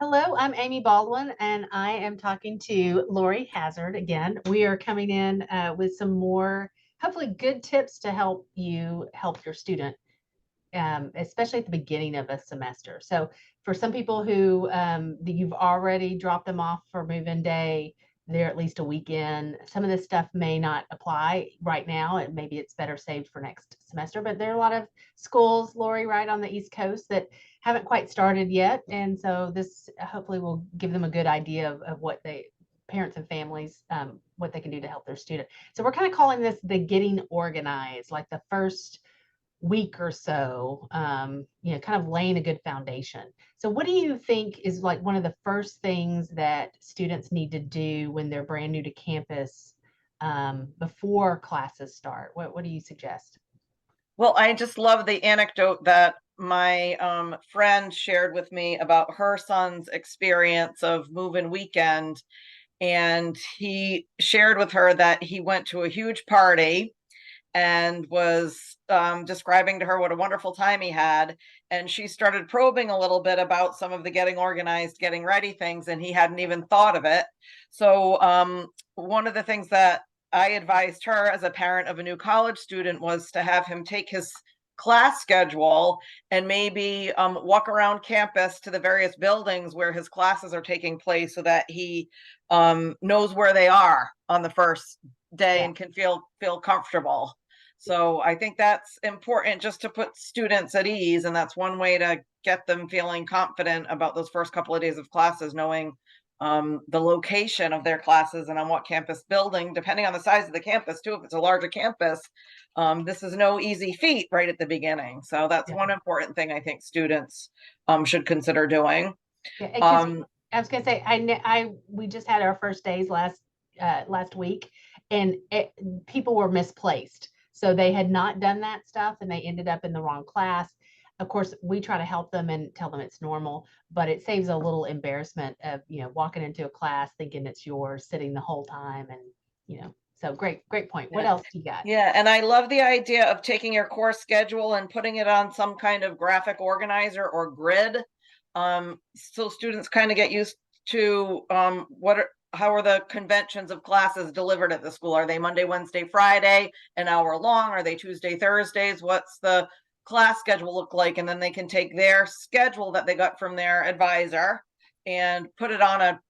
Hello, I'm Amy Baldwin, and I am talking to Laurie Hazard again. We are coming in with some more, hopefully, good tips to help you help your student, especially at the beginning of a semester. So, for some people who you've already dropped them off for move-in day, they're at least a weekend. Some of this stuff may not apply right now, and maybe it's better saved for next semester. But there are a lot of schools, Lori, right on the East Coast that haven't quite started yet, and so this hopefully will give them a good idea of what they parents and families what they can do to help their student. So we're kind of calling this the getting organized, like the first week or so, kind of laying a good foundation. So what do you think is like one of the first things that students need to do when they're brand new to campus before classes start? What do you suggest? Well, I just love the anecdote that my friend shared with me about her son's experience of move-in weekend. And he shared with her that he went to a huge party and was describing to her what a wonderful time he had. And she started probing a little bit about some of the getting organized, getting ready things, and he hadn't even thought of it. So one of the things that I advised her as a parent of a new college student was to have him take his class schedule and maybe walk around campus to the various buildings where his classes are taking place so that he knows where they are on the first day Yeah. and can feel comfortable. So I think that's important just to put students at ease. And that's one way to get them feeling confident about those first couple of days of classes, knowing the location of their classes and on what campus building, depending on the size of the campus too. If it's a larger campus, this is no easy feat right at the beginning. So that's Yeah. one important thing I think students should consider doing. Yeah, because Um, I was gonna say, we just had our first days last week, and people were misplaced, so they had not done that stuff, and they ended up in the wrong class. Of course, we try to help them and tell them it's normal, but it saves a little embarrassment of walking into a class thinking it's yours, sitting the whole time, and so great point. What yeah. else do you got? Yeah, and I love the idea of taking your course schedule and putting it on some kind of graphic organizer or grid. So students kind of get used to how are the conventions of classes delivered at the school? Are they Monday, Wednesday, Friday, an hour long? Are they Tuesday, Thursdays? What's the class schedule look like? And then they can take their schedule that they got from their advisor and put it on a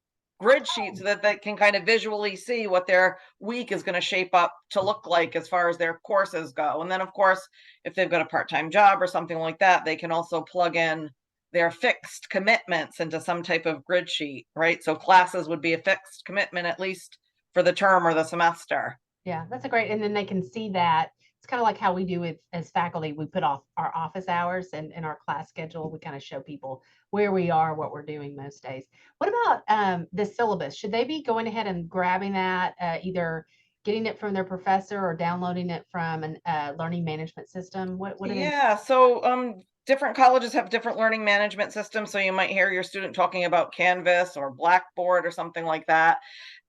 grid sheet so that they can kind of visually see what their week is going to shape up to look like as far as their courses go. And then, of course, if they've got a part-time job or something like that, they can also plug in their fixed commitments into some type of grid sheet, right? So classes would be a fixed commitment, at least for the term or the semester. Yeah, that's a great, and then they can see that. It's kind of like how we do it as faculty. We put off our office hours and in our class schedule. We kind of show people where we are, what we're doing most days. What about the syllabus? Should they be going ahead and grabbing that, either getting it from their professor or downloading it from an learning management system? What do they? Yeah, so different colleges have different learning management systems. So you might hear your student talking about Canvas or Blackboard or something like that.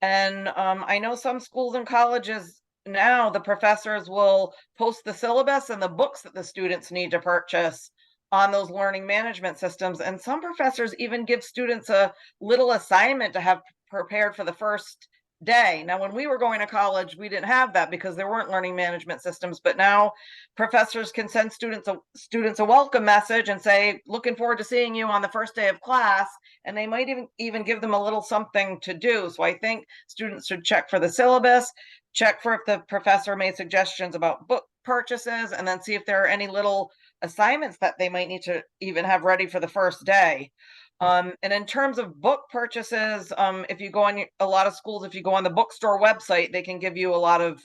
And I know some schools and colleges now, the professors will post the syllabus and the books that the students need to purchase on those learning management systems. And some professors even give students a little assignment to have prepared for the first day. Now, when we were going to college, we didn't have that because there weren't learning management systems. But now professors can send students a welcome message and say, looking forward to seeing you on the first day of class. And they might even give them a little something to do. So I think students should check for the syllabus, check for if the professor made suggestions about book purchases, and then see if there are any little assignments that they might need to even have ready for the first day. And in terms of book purchases, if you go on a lot of schools, if you go on the bookstore website, they can give you a lot of,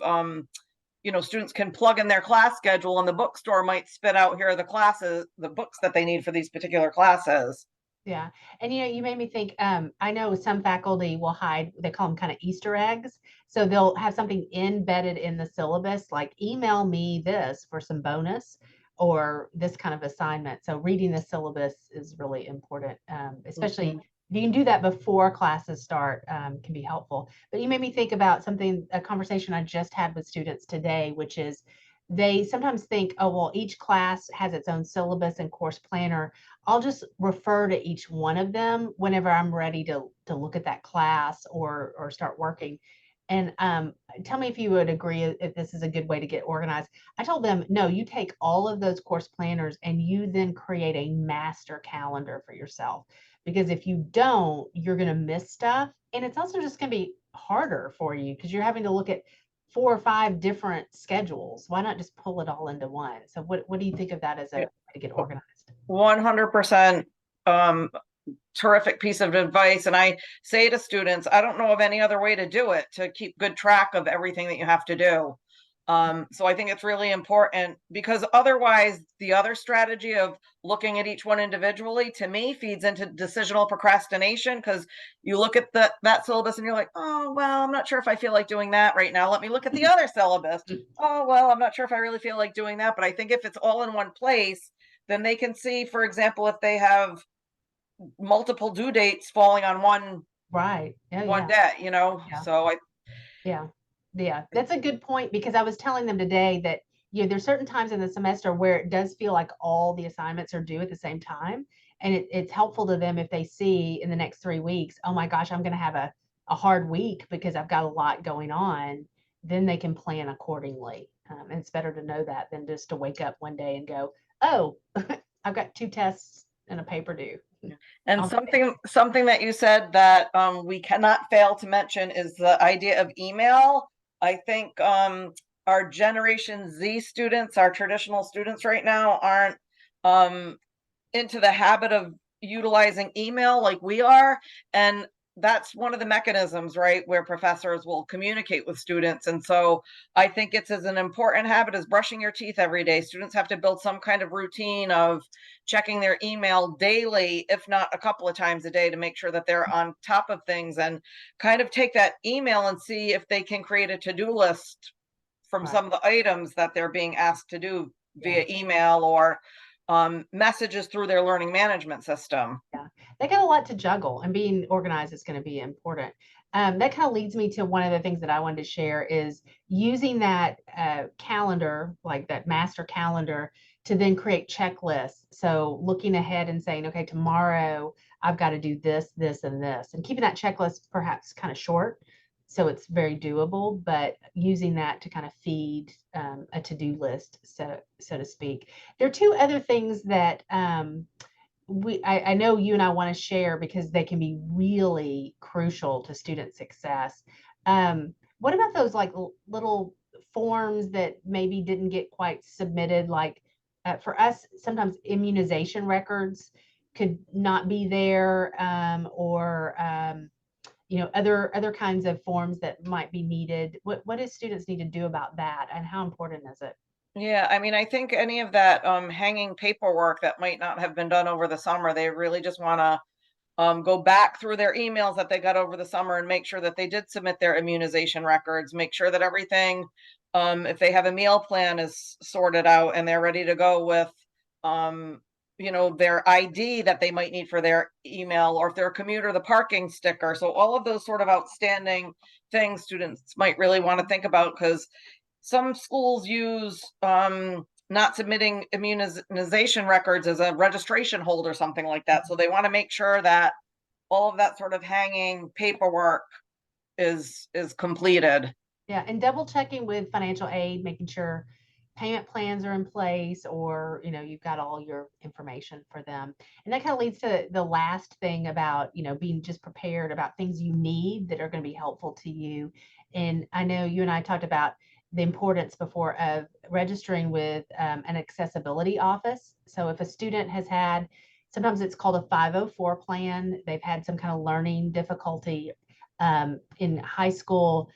students can plug in their class schedule and the bookstore might spit out, here are the classes, the books that they need for these particular classes. Yeah. And you made me think, I know some faculty will hide, they call them kind of Easter eggs. So they'll have something embedded in the syllabus, like email me this for some bonus or this kind of assignment. So reading the syllabus is really important, especially Mhm. if you can do that before classes start, can be helpful. But you made me think about something, a conversation I just had with students today, which is they sometimes think, oh, well, each class has its own syllabus and course planner. I'll just refer to each one of them whenever I'm ready to look at that class or start working. And tell me if you would agree if this is a good way to get organized. I told them, no, you take all of those course planners and you then create a master calendar for yourself. Because if you don't, you're going to miss stuff. And it's also just going to be harder for you because you're having to look at 4 or 5 different schedules. Why not just pull it all into one? So what do you think of that as a Yeah. way to get organized? 100% terrific piece of advice. And I say to students, I don't know of any other way to do it, to keep good track of everything that you have to do. So I think it's really important, because otherwise the other strategy of looking at each one individually, to me, feeds into decisional procrastination, because you look at that syllabus and you're like, oh, well, I'm not sure if I feel like doing that right now. Let me look at the other syllabus. Oh, well, I'm not sure if I really feel like doing that. But I think if it's all in one place, then they can see, for example, if they have multiple due dates falling on Right. Oh one yeah. day, Yeah. so I Yeah. Yeah. That's a good point because I was telling them today that there's certain times in the semester where it does feel like all the assignments are due at the same time. And it's helpful to them if they see in the next 3 weeks, oh my gosh, I'm going to have a hard week because I've got a lot going on. Then they can plan accordingly. And it's better to know that than just to wake up one day and go, oh, I've got 2 tests and a paper due. and On something that you said that we cannot fail to mention is the idea of email. I think our Generation Z students, our traditional students right now, aren't um into the habit of utilizing email like we are. And that's one of the mechanisms, right, where professors will communicate with students. And so I think it's as an important habit as brushing your teeth every day. Students have to build some kind of routine of checking their email daily, if not a couple of times a day, to make sure that they're on top of things, and kind of take that email and see if they can create a to-do list from right. some of the items that they're being asked to do Yeah. via email, or messages through their learning management system. Yeah, they got a lot to juggle, and being organized is going to be important. That kind of leads me to one of the things that I wanted to share is using that calendar, like that master calendar, to then create checklists. So looking ahead and saying, okay, tomorrow I've got to do this, this, and this, and keeping that checklist perhaps kind of short, so it's very doable, but using that to kind of feed a to-do list, so to speak. There are 2 other things that I know you and I want to share because they can be really crucial to student success. What about those like little forms that maybe didn't get quite submitted? Like for us, sometimes immunization records could not be there, or other kinds of forms that might be needed. What do students need to do about that, and how important is it? Yeah, I mean, I think any of that hanging paperwork that might not have been done over the summer, they really just want to go back through their emails that they got over the summer and make sure that they did submit their immunization records, make sure that everything, if they have a meal plan, is sorted out and they're ready to go with, um, their ID that they might need for their email, or if they're a commuter, the parking sticker. So all of those sort of outstanding things students might really want to think about, because some schools use not submitting immunization records as a registration hold or something like that. So they want to make sure that all of that sort of hanging paperwork is completed. Yeah, and double checking with financial aid, making sure payment plans are in place, or you've got all your information for them. And that kind of leads to the last thing about being just prepared about things you need that are going to be helpful to you. And I know you and I talked about the importance before of registering with an accessibility office. So if a student has had, sometimes it's called a 504 plan, they've had some kind of learning difficulty in high school,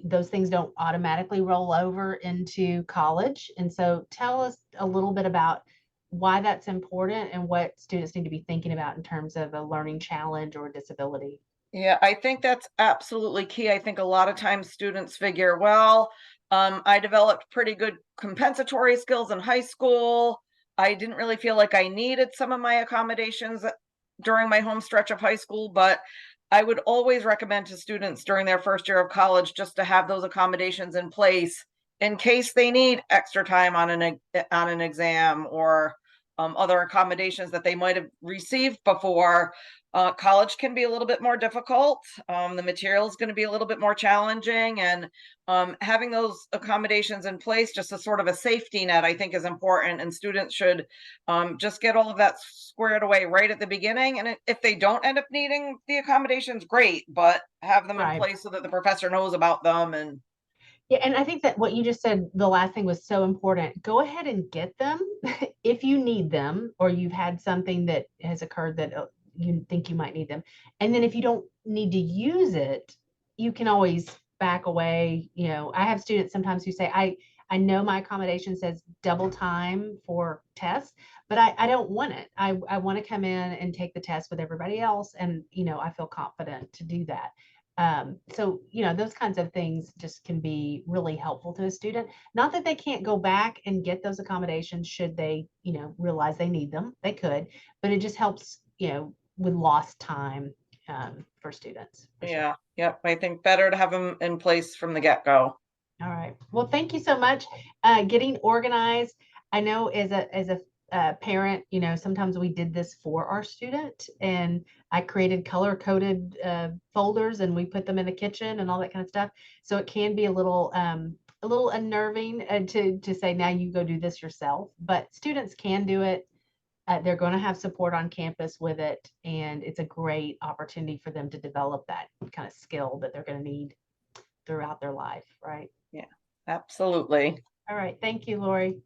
those things don't automatically roll over into college. And so tell us a little bit about why that's important and what students need to be thinking about in terms of a learning challenge or disability. Yeah, I think that's absolutely key. I think a lot of times students figure, well, I developed pretty good compensatory skills in high school. I didn't really feel like I needed some of my accommodations during my home stretch of high school, but I would always recommend to students during their first year of college just to have those accommodations in place in case they need extra time on an exam or other accommodations that they might have received before. College can be a little bit more difficult. The material is going to be a little bit more challenging, and having those accommodations in place, just as sort of a safety net, I think is important. And students should just get all of that squared away right at the beginning. And if they don't end up needing the accommodations, great, but have them in Right. place so that the professor knows about them. And Yeah, and I think that what you just said, the last thing was so important. Go ahead and get them if you need them, or you've had something that has occurred that you think you might need them. And then if you don't need to use it, you can always back away. You know, I have students sometimes who say, I know my accommodation says double time for tests, but I don't want it. I want to come in and take the test with everybody else. And, you know, I feel confident to do that. So, you know, those kinds of things just can be really helpful to a student. Not that they can't go back and get those accommodations should they, you know, realize they need them. They could, but it just helps, you know, with lost time for students, for sure. yeah, yep. I think better to have them in place from the get-go. All right. Well, thank you so much. Getting organized. I know as a parent, you know, sometimes we did this for our student, and I created color coded folders, and we put them in the kitchen and all that kind of stuff. So it can be a little unnerving to say now you go do this yourself, but students can do it. They're going to have support on campus with it, and it's a great opportunity for them to develop that kind of skill that they're going to need throughout their life, right? Yeah, absolutely. All right. Thank you, Lori.